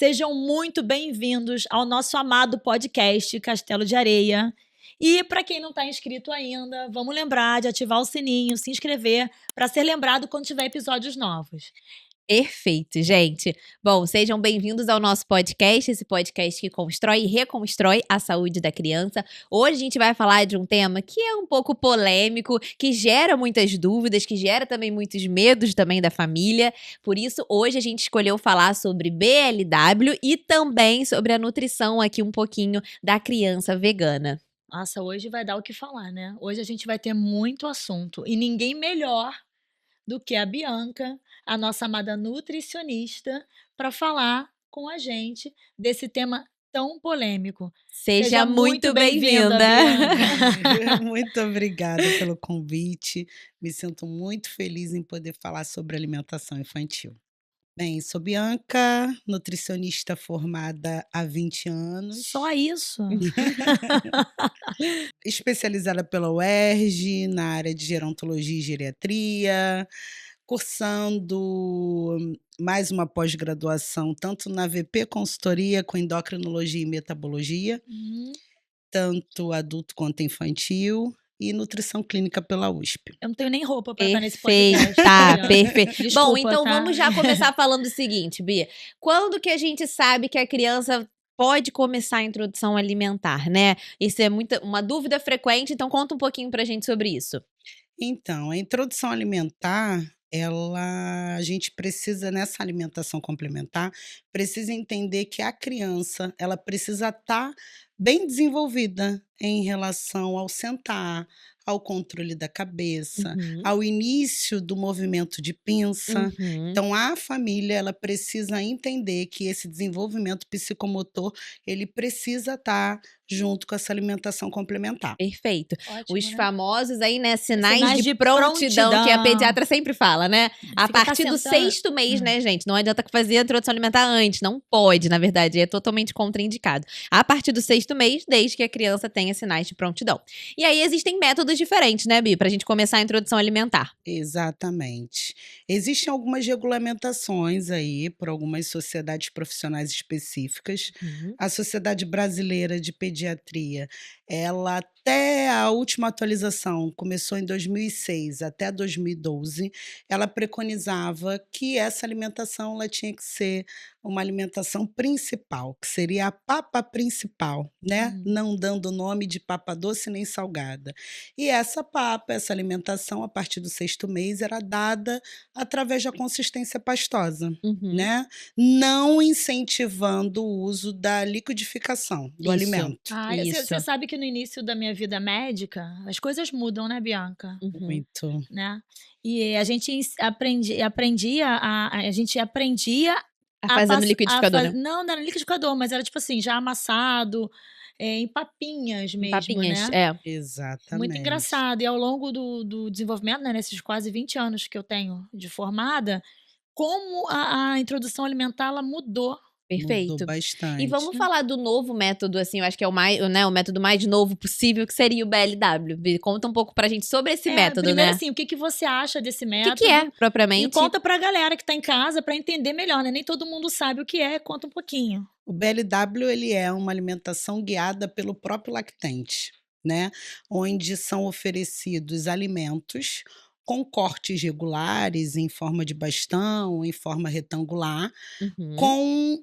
Sejam muito bem-vindos ao nosso amado podcast Castelo de Areia. E para quem não está inscrito ainda, vamos lembrar de ativar o sininho, se inscrever, para ser lembrado quando tiver episódios novos. Perfeito, gente. Bom, sejam bem-vindos ao nosso podcast, esse podcast que constrói e reconstrói a saúde da criança. Hoje a gente vai falar de um tema que é um pouco polêmico, que gera muitas dúvidas, que gera também muitos medos também da família. Por isso, hoje a gente escolheu falar sobre BLW e também sobre a nutrição aqui um pouquinho da criança vegana. Nossa, hoje vai dar o que falar, né? Hoje a gente vai ter muito assunto e ninguém melhor do que a Bianca, a nossa amada nutricionista, para falar com a gente desse tema tão polêmico. Seja muito bem-vinda. Bianca. Muito obrigada pelo convite. Me sinto muito feliz em poder falar sobre alimentação infantil. Bem, sou Bianca, nutricionista formada há 20 anos. Só isso? Especializada pela UERJ, na área de gerontologia e geriatria, cursando mais uma pós-graduação, tanto na VP Consultoria com endocrinologia e metabologia, tanto adulto quanto infantil, e nutrição clínica pela USP. Eu não tenho nem roupa para estar nesse podcast. Tá, perfeito. Desculpa, bom, então tá? vamos já começar falando o seguinte, Bia. Quando que a gente sabe que a criança pode começar a introdução alimentar, né? Isso é uma dúvida frequente, então conta um pouquinho pra gente sobre isso. Então, a introdução alimentar, a gente precisa, nessa alimentação complementar, precisa entender que a criança, ela precisa estar bem desenvolvida em relação ao sentar, ao controle da cabeça, ao início do movimento de pinça. Então, a família, ela precisa entender que esse desenvolvimento psicomotor, ele precisa estar junto com essa alimentação complementar. Perfeito. Ótimo, Os né? famosos aí, né, sinais Sinais de de prontidão, que a prontidão. pediatra sempre fala, né? A Fica partir do sentando. 6º mês, né, gente? Não adianta fazer a introdução alimentar antes, não pode, na verdade, é totalmente contraindicado. A partir do 6º mês, desde que a criança tenha sinais de prontidão. E aí existem métodos diferentes, né, Bi, pra gente começar a introdução alimentar. Exatamente. Existem algumas regulamentações aí por algumas sociedades profissionais específicas. A Sociedade Brasileira de Pediatria, ela até a última atualização, começou em 2006 até 2012, ela preconizava que essa alimentação ela tinha que ser uma alimentação principal, que seria a papa principal, né? Não dando nome de papa doce nem salgada. E essa papa, essa alimentação, a partir do 6º mês, era dada através da consistência pastosa, né? Não incentivando o uso da liquidificação do alimento. Você sabe que no início da minha vida médica, as coisas mudam, né, Bianca? Muito. Né? E a gente aprendia A fazer no liquidificador, né? Não era liquidificador, mas era tipo assim, já amassado, em papinhas mesmo, Papinhas, né? Exatamente. Muito engraçado. E ao longo do desenvolvimento, né, nesses quase 20 anos que eu tenho de formada, como a introdução alimentar ela mudou. Perfeito. Mudou bastante. E vamos falar do novo método, assim, eu acho que é o método mais novo possível, que seria o BLW. Bi, conta um pouco pra gente sobre esse método, primeiro, né? assim, o que você acha desse O método? que é, propriamente? E conta pra galera que tá em casa pra entender melhor, né? Nem todo mundo sabe o que é, conta um pouquinho. O BLW, ele é uma alimentação guiada pelo próprio lactente, né? Onde são oferecidos alimentos com cortes regulares, em forma de bastão, em forma retangular, com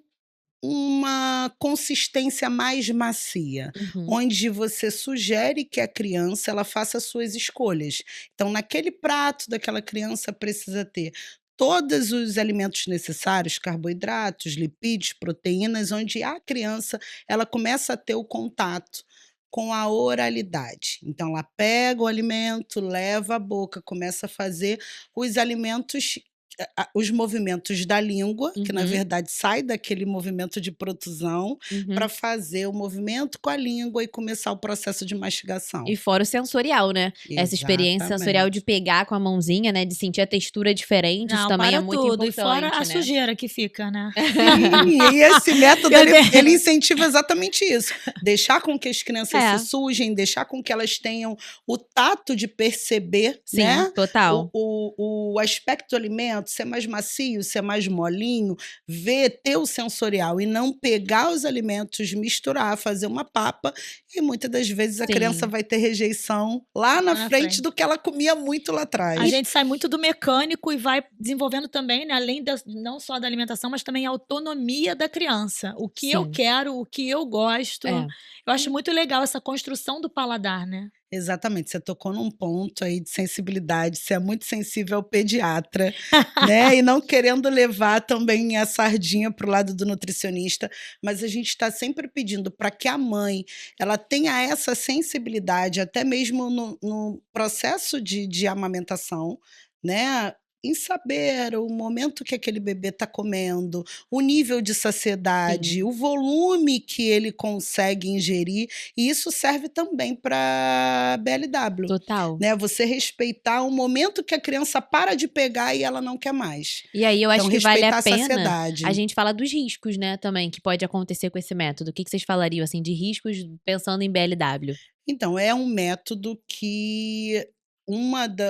uma consistência mais macia, onde você sugere que a criança ela faça suas escolhas. Então, naquele prato daquela criança precisa ter todos os alimentos necessários, carboidratos, lipídios, proteínas, onde a criança ela começa a ter o contato com a oralidade. Então, ela pega o alimento, leva à boca, começa a fazer os alimentos, os movimentos da língua, que na verdade sai daquele movimento de protusão, para fazer o movimento com a língua e começar o processo de mastigação. E fora o sensorial, né? Essa experiência sensorial de pegar com a mãozinha, né? De sentir a textura diferente, isso também é muito importante, e fora a né? sujeira que fica, né? E esse método, ele incentiva exatamente isso. Deixar com que as crianças se sujem, deixar com que elas tenham o tato de perceber, Sim, né? total. O aspecto do alimento, alimento ser mais macio, ser mais molinho, ver, ter o sensorial e não pegar os alimentos, misturar, fazer uma papa, e muitas das vezes a criança Sim. vai ter rejeição lá Lá na na frente frente. do que ela comia muito lá A atrás. gente sai muito do mecânico e vai desenvolvendo também, né, além não só da alimentação, mas também a autonomia da criança. O que eu Sim. quero, o que eu gosto. É. Eu acho muito legal essa construção do paladar, né? Exatamente, você tocou num ponto aí de sensibilidade, você é muito sensível ao pediatra, né, e não querendo levar também a sardinha para o lado do nutricionista, mas a gente está sempre pedindo para que a mãe, ela tenha essa sensibilidade, até mesmo no processo de amamentação, né, em saber o momento que aquele bebê está comendo, o nível de saciedade, Sim. o volume que ele consegue ingerir, e isso serve também para BLW, Total. né, você respeitar o momento que a criança para de pegar e ela não quer mais. E aí eu acho Então que vale respeitar a a pena saciedade. a gente falar dos riscos, né, também, que pode acontecer com esse método. O que vocês falariam, assim, de riscos pensando em BLW? Então, é um método que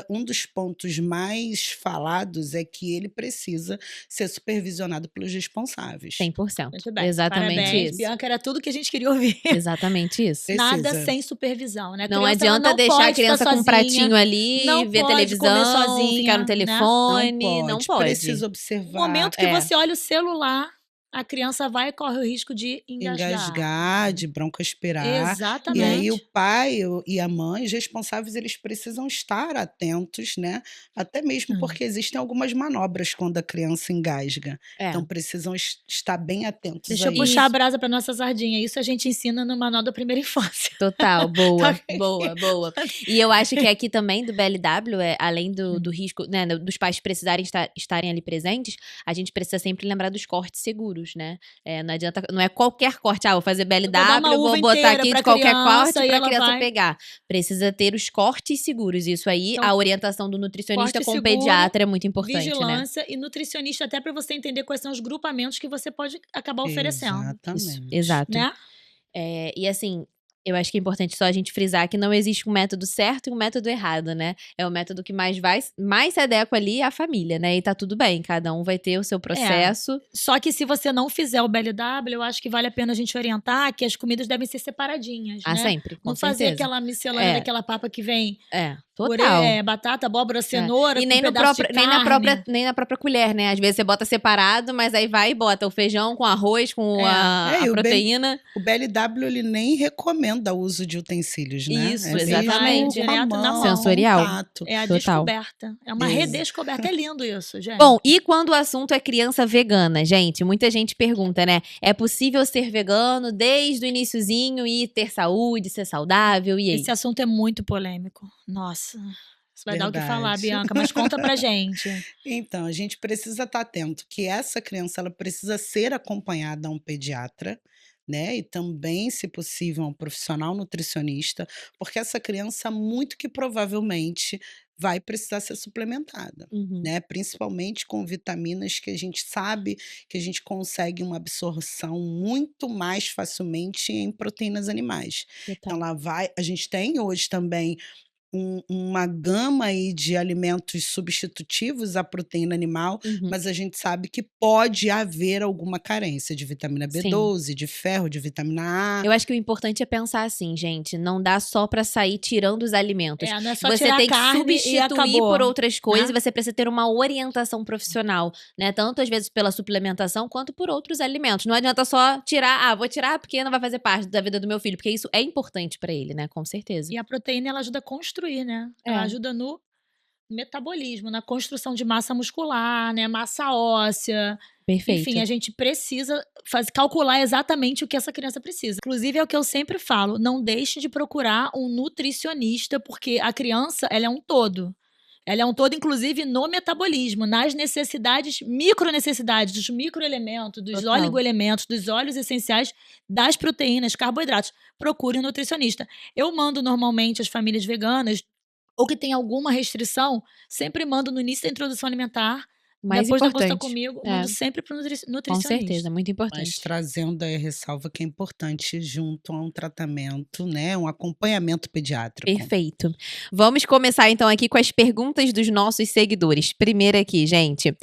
um dos pontos mais falados é que ele precisa ser supervisionado pelos responsáveis. 100%. Muito bem. Exatamente Parabéns, isso. Bianca, era tudo que a gente queria ouvir. Exatamente isso. Nada Precisa. sem supervisão, né? A Não criança, ela adianta não deixar a pode ficar criança com um sozinha, pratinho ali, não ver pode comer televisão, ficar sozinha, no né? telefone, não pode. Precisa No observar, momento que É. você olha o celular, a criança vai e corre o risco de engasgar. de broncoaspirar, e aí Exatamente. o pai e a mãe, os responsáveis, eles precisam estar atentos, né, até mesmo porque existem algumas manobras quando a criança engasga, É. então precisam estar bem atentos Deixa a eu puxar a Isso. brasa para nossa sardinha. Isso a gente ensina no manual da primeira infância. Total, boa, Ok. boa, boa. E eu acho que aqui também do BLW, além do risco, né, dos pais precisarem estarem ali presentes, a gente precisa sempre lembrar dos cortes seguros, né? Não adianta, não é qualquer corte, vou fazer Eu vou dar uma BLW, vou uva botar inteira aqui pra de qualquer corte criança e pra ela criança vai. pegar. Precisa ter os cortes seguros. Isso aí, Então, a orientação do nutricionista corte com o seguro, pediatra é muito importante, né? vigilância e nutricionista, até para você entender quais são os grupamentos que você pode acabar oferecendo, Isso, Exatamente. exato. né? E assim, eu acho que é importante só a gente frisar que não existe um método certo e um método errado, né? É o método que mais se adequa ali à família, né? E tá tudo bem, cada um vai ter o seu processo. Só que se você não fizer o BLW, eu acho que vale a pena a gente orientar que as comidas devem ser separadinhas, Ah, né? sempre, com Não fazer certeza. aquela miscelânea É. daquela papa que vem Total. batata, abóbora, cenoura, E com nem, um pedaço de nem carne. na própria colher, né? Às vezes você bota separado, mas aí vai e bota o feijão com arroz, com a e proteína. o BLW ele nem recomenda o uso de utensílios, né? Isso, mesmo exatamente. com a Direto na mão, mão. Sensorial. contato. É a Total. descoberta. É uma redescoberta. É lindo isso, gente. Bom, e quando o assunto é criança vegana, gente? Muita gente pergunta, né? É possível ser vegano desde o iniciozinho e ter saúde, ser saudável? E aí? Esse assunto é muito polêmico. Nossa, isso vai dar o que falar, Verdade. Bianca, mas conta pra gente. Então, a gente precisa estar atento que essa criança ela precisa ser acompanhada a um pediatra, né? E também, se possível, a um profissional nutricionista, porque essa criança, muito que provavelmente, vai precisar ser suplementada, Uhum. né? Principalmente com vitaminas que a gente sabe que a gente consegue uma absorção muito mais facilmente em proteínas animais. Então, a gente tem hoje também uma gama aí de alimentos substitutivos à proteína animal, Uhum. mas a gente sabe que pode haver alguma carência de vitamina Sim. B12, de ferro, de vitamina A. Eu acho que o importante é pensar assim, gente, não dá só pra sair tirando os alimentos. Não é só Você tirar tem a que carne e substituir acabou, por outras coisas, né? e você precisa ter uma orientação profissional, né? Tanto às vezes pela suplementação, quanto por outros alimentos. Não adianta só tirar, vou tirar porque não vai fazer parte da vida do meu filho, porque isso é importante pra ele, né? Com certeza. E a proteína, ela ajuda a construir, né? Ela ajuda no metabolismo, na construção de massa muscular, né? Massa óssea. Perfeito. Enfim, a gente precisa calcular exatamente o que essa criança precisa. Inclusive, é o que eu sempre falo, não deixe de procurar um nutricionista, porque a criança, ela é um todo. Ela é um todo, inclusive, no metabolismo, nas necessidades, micronecessidades, dos microelementos, dos Total. oligoelementos, dos óleos essenciais, das proteínas, carboidratos. Procure um nutricionista. Eu mando normalmente as famílias veganas, ou que tem alguma restrição, sempre mando no início da introdução alimentar, Mais Depois da consulta importante. comigo, É, mando sempre para o com nutricionista. certeza, muito Mas importante. trazendo aí a ressalva que é importante junto a um tratamento, né, um acompanhamento pediátrico. Perfeito. Vamos começar então aqui com as perguntas dos nossos seguidores. Primeira aqui, gente.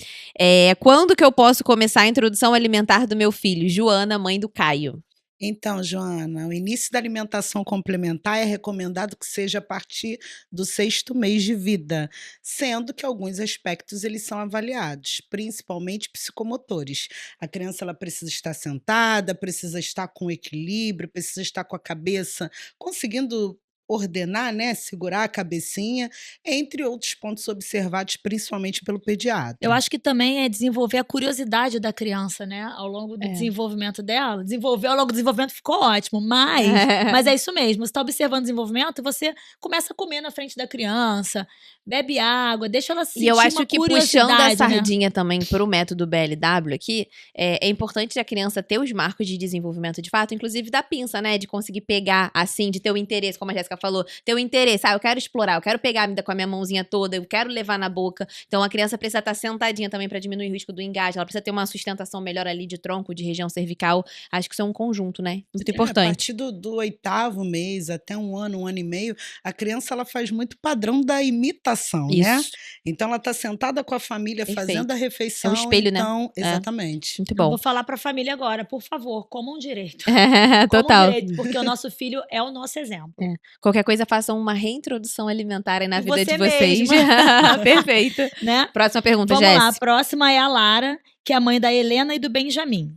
Quando que eu posso começar a introdução alimentar do meu filho? Joana, mãe do Caio. Então, Joana, o início da alimentação complementar é recomendado que seja a partir do 6º mês de vida, sendo que alguns aspectos eles são avaliados, principalmente psicomotores. A criança ela precisa estar sentada, precisa estar com equilíbrio, precisa estar com a cabeça conseguindo ordenar, né, segurar a cabecinha, entre outros pontos observados principalmente pelo Eu pediatra. acho que também é desenvolver a curiosidade da criança, né, ao longo do É. desenvolvimento dela. Desenvolver ao longo do desenvolvimento ficou ótimo, mas é isso mesmo, você tá observando o desenvolvimento, você começa a comer na frente da criança, bebe água, deixa ela E eu sentir uma acho que puxando a curiosidade, né. sardinha também pro método BLW aqui, é importante a criança ter os marcos de desenvolvimento de fato, inclusive da pinça, né, de conseguir pegar, assim, de ter o interesse, como a Jéssica falou, ter o interesse, eu quero explorar, eu quero pegar com a minha mãozinha toda, eu quero levar na boca. Então a criança precisa estar sentadinha também pra diminuir o risco do engasgo, ela precisa ter uma sustentação melhor ali de tronco, de região cervical. Acho que isso é um conjunto, né, muito A importante. partir do 8º mês até 1 ano e meio, a criança ela faz muito padrão da imitação, né. Isso, Então ela tá sentada com a família fazendo a perfeito. É o refeição, espelho, né. então É, exatamente. muito Eu bom. vou falar pra família agora, por favor, comam direito. Comam Total. direito, porque o nosso filho é o nosso exemplo. É. Qualquer coisa, façam uma reintrodução alimentar aí na E vida de você vocês. mesma. Perfeito. Né. Próxima pergunta, Vamos lá, a Jéssica. próxima é a Lara, que é a mãe da Helena e do Benjamin.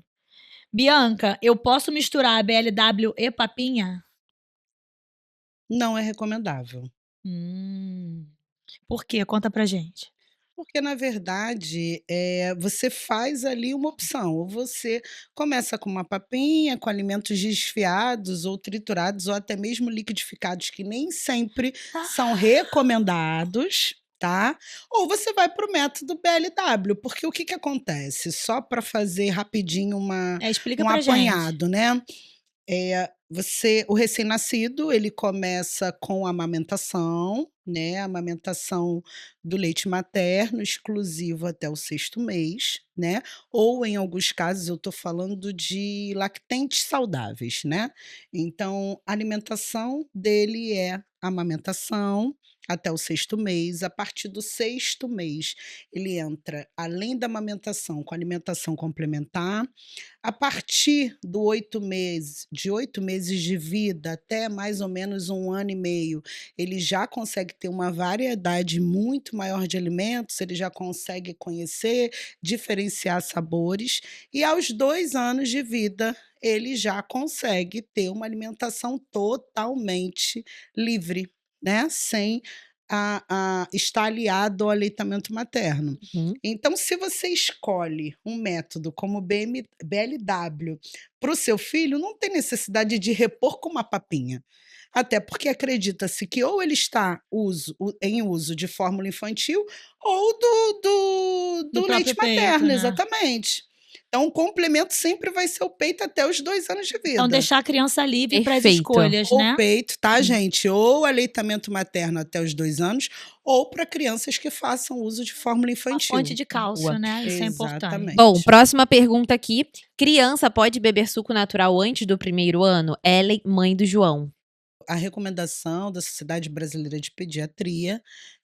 Bianca, eu posso misturar a BLW e papinha? Não é recomendável. Por quê? Conta pra gente. Porque na verdade, você faz ali uma opção, ou você começa com uma papinha, com alimentos desfiados ou triturados ou até mesmo liquidificados, que nem sempre são recomendados, tá. Ou você vai para o método BLW, porque o que que acontece? Só para fazer rapidinho Explica um pra gente. apanhado, né. O recém-nascido, ele começa com a amamentação, né, a amamentação do leite materno exclusivo até o 6º mês, né, ou em alguns casos eu estou falando de lactentes saudáveis, né. Então, a alimentação dele é amamentação até o 6º mês, a partir do 6º mês, ele entra, além da amamentação, com alimentação complementar. A partir de 8 meses de vida até mais ou menos 1 ano e meio, ele já consegue ter uma variedade muito maior de alimentos, ele já consegue conhecer, diferenciar sabores, e aos 2 anos de vida, ele já consegue ter uma alimentação totalmente livre, né, sem estar aliado ao aleitamento materno. Uhum. Então, se você escolhe um método como o BLW para o seu filho, não tem necessidade de repor com uma papinha. Até porque acredita-se que ou ele está em uso de fórmula infantil ou Do do leite próprio peito, materno, né. exatamente. Então, o complemento sempre vai ser o peito até os 2 anos de Então vida. deixar a criança livre para as Perfeito. escolhas, Ou né. peito, tá, gente? Ou aleitamento materno até os 2 anos, ou para crianças que façam uso de fórmula Uma infantil. fonte de cálcio, Boa. né, isso é importante. Bom, Exatamente. próxima pergunta aqui. Criança pode beber suco natural antes do 1º ano? Ellen, mãe do João. A recomendação da Sociedade Brasileira de Pediatria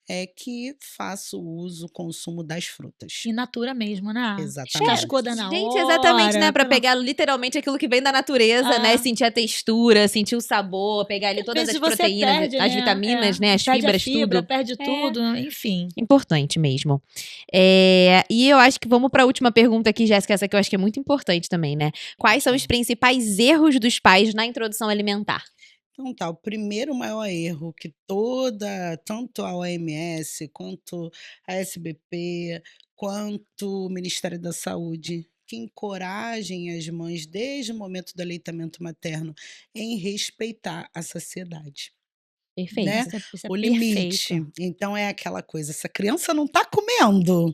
é que faça o uso, o consumo das frutas. In natura mesmo, né. Exatamente. Cascuda na Gente, exatamente, né, hora, pra pelo pegar literalmente aquilo que vem da natureza, né, É. sentir a textura, sentir o sabor, pegar ali Às todas vezes as você proteínas, perde, as né, vitaminas, né, as perde a fibras, fibra, tudo. perde tudo, enfim. Importante mesmo. E eu acho que vamos pra última pergunta aqui, Jéssica, essa que eu acho que é muito importante também, né. Quais são os principais erros dos pais na introdução alimentar? Então tá, o primeiro maior erro que tanto a OMS, quanto a SBP, quanto o Ministério da Saúde, que encorajem as mães desde o momento do aleitamento materno em respeitar a saciedade, Perfeito. né, Isso é o perfeito. limite. Então é aquela coisa, essa criança não tá comendo,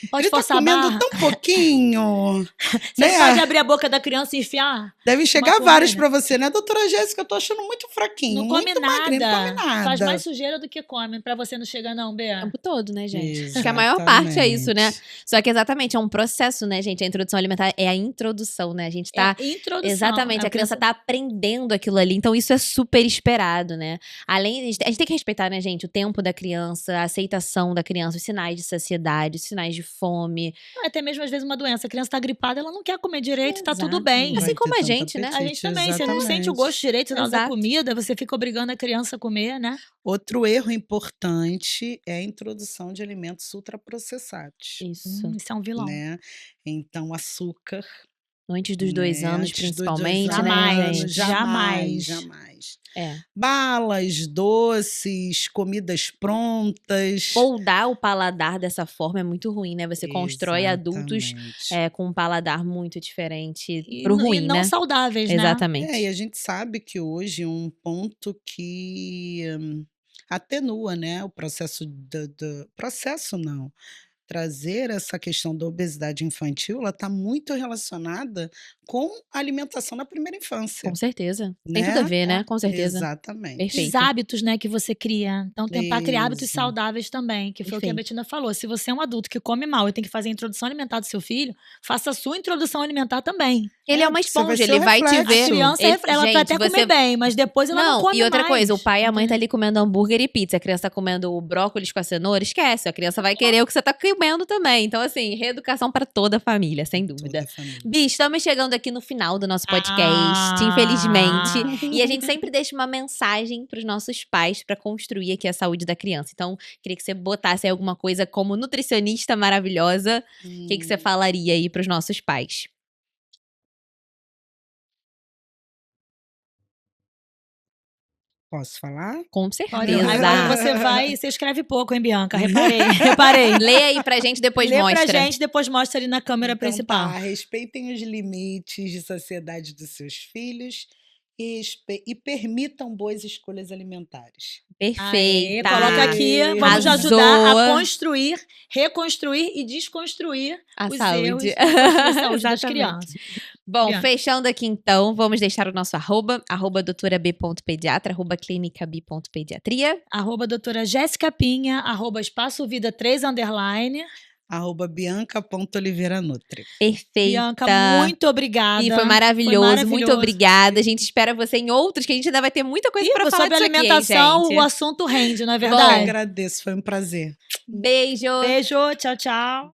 Pode Ele tá forçar a comendo barra. tão pouquinho, Você né? pode abrir a boca da criança e enfiar? Deve chegar comida. vários pra você, né, doutora Jéssica? Eu tô achando muito fraquinho, Não come muito magrinho, não come nada. Faz nada. mais sujeira do que come. Pra você não chegar não, O Bea. tempo todo, né, gente? Acho que a maior parte é isso, né? Exatamente. Só que exatamente, é um processo, né, gente? A introdução alimentar é a introdução, né? A gente tá. É introdução. Exatamente, a criança tá aprendendo aquilo ali, então isso é super esperado, né? Além, a gente tem que respeitar, né, gente, o tempo da criança, a aceitação da criança, os sinais de saciedade, os sinais de fome. Até mesmo às vezes uma doença. A criança tá gripada, ela não quer comer direito, tá tudo Exato. bem. Não Assim vai como ter a tanto gente, né? A gente apetite, também, você não sente o exatamente. gosto direito na hora da Exato. comida, você fica obrigando a criança a comer, né? Outro erro importante é a introdução de alimentos ultraprocessados, Isso. Isso é um vilão. né? Então, açúcar, Antes dos 2 né? anos, Antes dos 2 principalmente, né, Jamais, gente? jamais. jamais. É. Balas, doces, comidas prontas. Moldar o paladar dessa forma é muito ruim, né? Você constrói adultos Exatamente. com um paladar muito diferente E, pro e ruim, não né? saudáveis, né? Exatamente. E a gente sabe que hoje um ponto que atenua, né, o processo processo não, trazer essa questão da obesidade infantil, ela está muito relacionada com a alimentação na primeira infância, Com certeza. Tem tudo a né? ver, né? Com certeza. Exatamente. Os Perfeito. hábitos, né, que você cria. Então, tentar criar hábitos Isso. saudáveis também, que foi o que a Perfeito. Betina falou. Se você é um adulto que come mal e tem que fazer a introdução alimentar do seu filho, faça a sua introdução alimentar também. Ele é uma porque você vai esponja, ser ele o vai te reflexo. ver. A criança, Ele- ela vai até gente, comer você- bem, mas depois ela não come e outra mais. coisa, o pai e a mãe tá entendeu? ali comendo hambúrguer e pizza. A criança tá comendo o brócolis com a cenoura, esquece. A criança vai querer o que você tá comendo também. Então, assim, reeducação para toda a família, sem dúvida. Toda a família. Bi, estamos chegando aqui no final do nosso podcast, Ah. infelizmente. E a gente sempre deixa uma mensagem pros nossos pais pra construir aqui a saúde da criança. Então, queria que você botasse aí alguma coisa como nutricionista maravilhosa. O que você falaria aí pros nossos pais? Posso falar? Com Olha, certeza. agora você vai, você escreve pouco, hein, Bianca? Reparei. Lê aí pra gente, depois Lê mostra. pra gente, depois mostra ali na câmera Então principal. tá, respeitem os limites de saciedade dos seus filhos e permitam boas escolhas alimentares. Aê, Perfeita. coloca aqui, vamos Arrasou. ajudar a construir, reconstruir e desconstruir A os saúde. erros e construir a saúde das Exatamente. crianças. Bom, Bianca. fechando aqui então, vamos deixar o nosso arroba doutorab.pediatra, @clinicab.pediatria. @doutora Jéssica Pinha, @espaço vida 3 _. @bianca.oliveira_nutri. Perfeita. Bianca, muito obrigada. E foi maravilhoso, muito maravilhoso. obrigada. A gente espera você em outros, que a gente ainda vai ter muita coisa pra falar Sobre disso aqui, hein, alimentação, gente. o assunto rende, não é Eu verdade? agradeço, foi um prazer. Beijo. Beijo, tchau, tchau.